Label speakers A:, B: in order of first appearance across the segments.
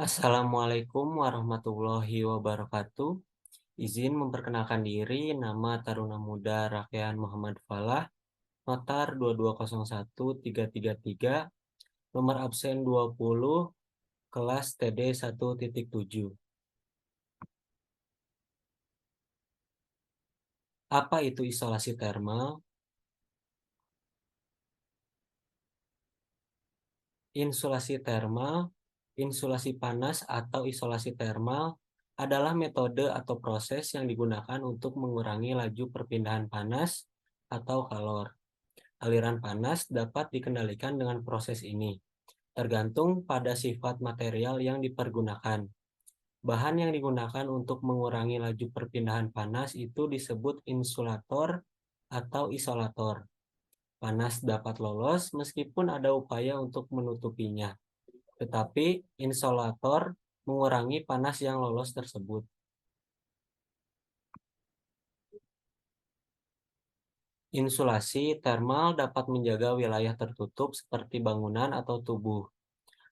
A: Assalamualaikum warahmatullahi wabarakatuh. Izin memperkenalkan diri, nama Taruna Muda Rakyat Muhammad Falah, Notar 2201333, nomor absen 20, kelas TD 1.7. Apa itu isolasi termal? Insulasi termal, insulasi panas atau isolasi termal adalah metode atau proses yang digunakan untuk mengurangi laju perpindahan panas atau kalor. Aliran panas dapat dikendalikan dengan proses ini, tergantung pada sifat material yang dipergunakan. Bahan yang digunakan untuk mengurangi laju perpindahan panas itu disebut insulator atau isolator. Panas dapat lolos meskipun ada upaya untuk menutupinya, tetapi insolator mengurangi panas yang lolos tersebut. Insulasi termal dapat menjaga wilayah tertutup seperti bangunan atau tubuh,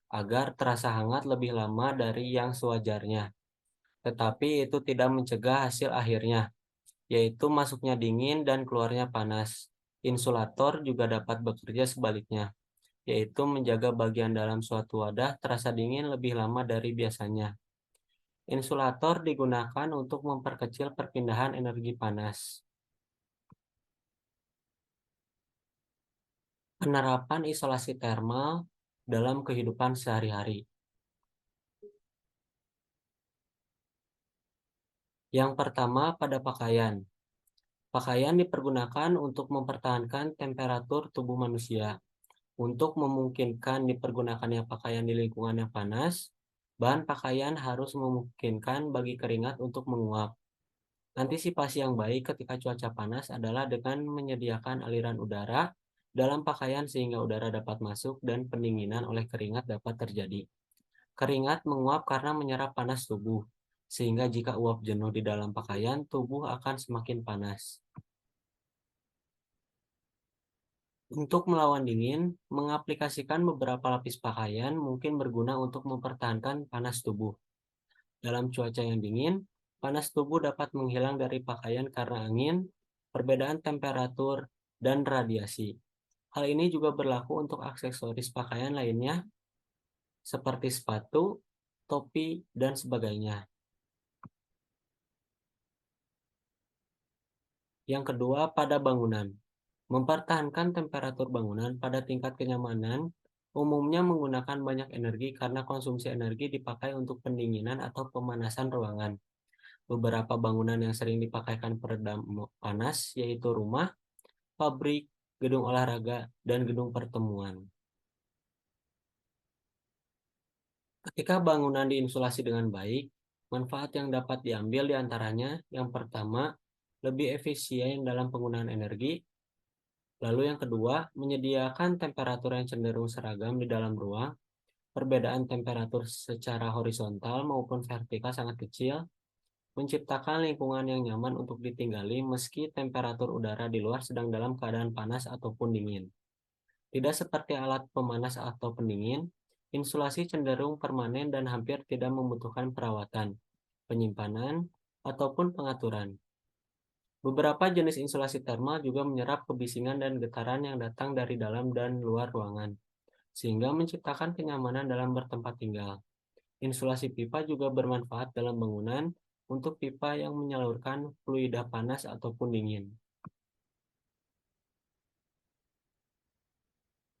A: agar terasa hangat lebih lama dari yang sewajarnya. Tetapi itu tidak mencegah hasil akhirnya, yaitu masuknya dingin dan keluarnya panas. Insulator juga dapat bekerja sebaliknya, yaitu menjaga bagian dalam suatu wadah terasa dingin lebih lama dari biasanya. Insulator digunakan untuk memperkecil perpindahan energi panas. Penerapan isolasi termal dalam kehidupan sehari-hari. Yang pertama, pada pakaian. Pakaian dipergunakan untuk mempertahankan temperatur tubuh manusia. Untuk memungkinkan dipergunakannya pakaian di lingkungan yang panas, bahan pakaian harus memungkinkan bagi keringat untuk menguap. Antisipasi yang baik ketika cuaca panas adalah dengan menyediakan aliran udara dalam pakaian sehingga udara dapat masuk dan pendinginan oleh keringat dapat terjadi. Keringat menguap karena menyerap panas tubuh, sehingga jika uap jenuh di dalam pakaian, tubuh akan semakin panas. Untuk melawan dingin, mengaplikasikan beberapa lapis pakaian mungkin berguna untuk mempertahankan panas tubuh. Dalam cuaca yang dingin, panas tubuh dapat menghilang dari pakaian karena angin, perbedaan temperatur, dan radiasi. Hal ini juga berlaku untuk aksesoris pakaian lainnya seperti sepatu, topi, dan sebagainya. Yang kedua, pada bangunan. Mempertahankan temperatur bangunan pada tingkat kenyamanan umumnya menggunakan banyak energi karena konsumsi energi dipakai untuk pendinginan atau pemanasan ruangan. Beberapa bangunan yang sering dipakaikan peredam panas yaitu rumah, pabrik, gedung olahraga, dan gedung pertemuan. Ketika bangunan diinsulasi dengan baik, manfaat yang dapat diambil diantaranya yang pertama, lebih efisien dalam penggunaan energi. Lalu yang kedua, menyediakan temperatur yang cenderung seragam di dalam ruang. Perbedaan temperatur secara horizontal maupun vertikal sangat kecil, menciptakan lingkungan yang nyaman untuk ditinggali meski temperatur udara di luar sedang dalam keadaan panas ataupun dingin. Tidak seperti alat pemanas atau pendingin, insulasi cenderung permanen dan hampir tidak membutuhkan perawatan, penyimpanan, ataupun pengaturan. Beberapa jenis insulasi termal juga menyerap kebisingan dan getaran yang datang dari dalam dan luar ruangan, sehingga menciptakan kenyamanan dalam bertempat tinggal. Insulasi pipa juga bermanfaat dalam bangunan untuk pipa yang menyalurkan fluida panas ataupun dingin.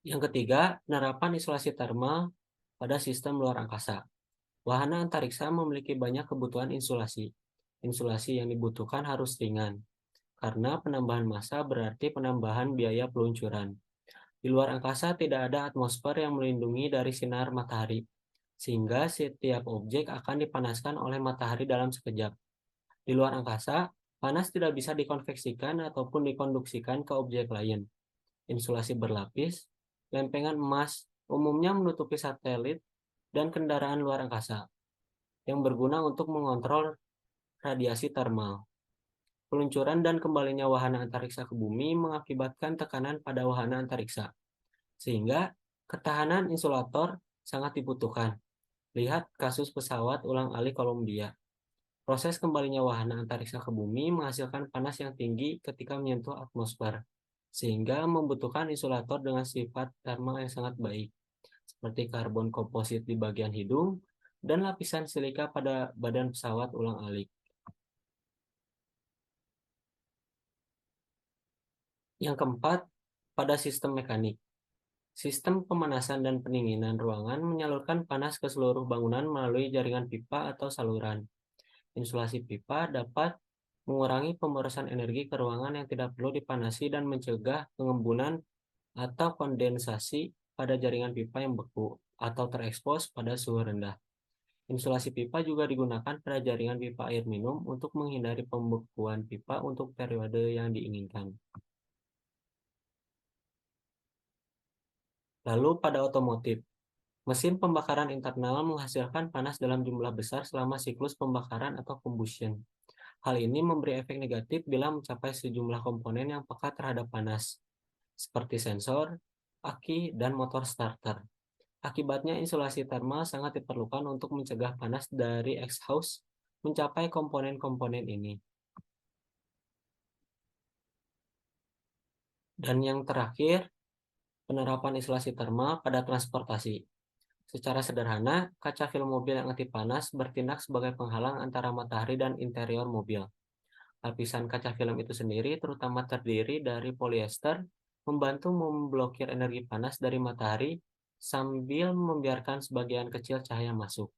A: Yang ketiga, penerapan isolasi termal pada sistem luar angkasa. Wahana antariksa memiliki banyak kebutuhan insulasi. Insulasi yang dibutuhkan harus ringan, karena penambahan massa berarti penambahan biaya peluncuran. Di luar angkasa tidak ada atmosfer yang melindungi dari sinar matahari, sehingga setiap objek akan dipanaskan oleh matahari dalam sekejap. Di luar angkasa, panas tidak bisa dikonveksikan ataupun dikonduksikan ke objek lain. Insulasi berlapis, lempengan emas umumnya menutupi satelit dan kendaraan luar angkasa, yang berguna untuk mengontrol radiasi termal. Peluncuran dan kembalinya wahana antariksa ke bumi mengakibatkan tekanan pada wahana antariksa, sehingga ketahanan insulator sangat dibutuhkan. Lihat kasus pesawat ulang-alik Columbia. Proses kembalinya wahana antariksa ke bumi menghasilkan panas yang tinggi ketika menyentuh atmosfer, sehingga membutuhkan insulator dengan sifat termal yang sangat baik, seperti karbon komposit di bagian hidung dan lapisan silika pada badan pesawat ulang-alik. Yang keempat, pada sistem mekanik. Sistem pemanasan dan pendinginan ruangan menyalurkan panas ke seluruh bangunan melalui jaringan pipa atau saluran. Insulasi pipa dapat mengurangi pemborosan energi ke ruangan yang tidak perlu dipanasi dan mencegah pengembunan atau kondensasi pada jaringan pipa yang beku atau terekspos pada suhu rendah. Insulasi pipa juga digunakan pada jaringan pipa air minum untuk menghindari pembekuan pipa untuk periode yang diinginkan. Lalu pada otomotif, mesin pembakaran internal menghasilkan panas dalam jumlah besar selama siklus pembakaran atau combustion. Hal ini memberi efek negatif bila mencapai sejumlah komponen yang peka terhadap panas, seperti sensor, aki, dan motor starter. Akibatnya insulasi thermal sangat diperlukan untuk mencegah panas dari exhaust mencapai komponen-komponen ini. Dan yang terakhir, penerapan isolasi thermal pada transportasi. Secara sederhana, kaca film mobil yang anti panas bertindak sebagai penghalang antara matahari dan interior mobil. Lapisan kaca film itu sendiri terutama terdiri dari polyester, membantu memblokir energi panas dari matahari sambil membiarkan sebagian kecil cahaya masuk.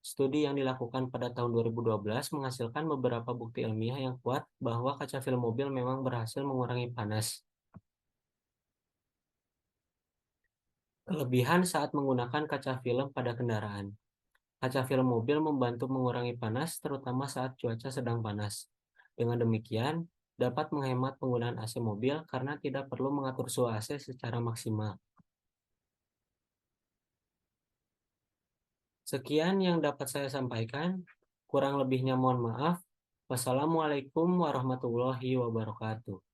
A: Studi yang dilakukan pada tahun 2012 menghasilkan beberapa bukti ilmiah yang kuat bahwa kaca film mobil memang berhasil mengurangi panas. Kelebihan saat menggunakan kaca film pada kendaraan. Kaca film mobil membantu mengurangi panas, terutama saat cuaca sedang panas. Dengan demikian, dapat menghemat penggunaan AC mobil karena tidak perlu mengatur suhu AC secara maksimal. Sekian yang dapat saya sampaikan. Kurang lebihnya mohon maaf. Wassalamualaikum warahmatullahi wabarakatuh.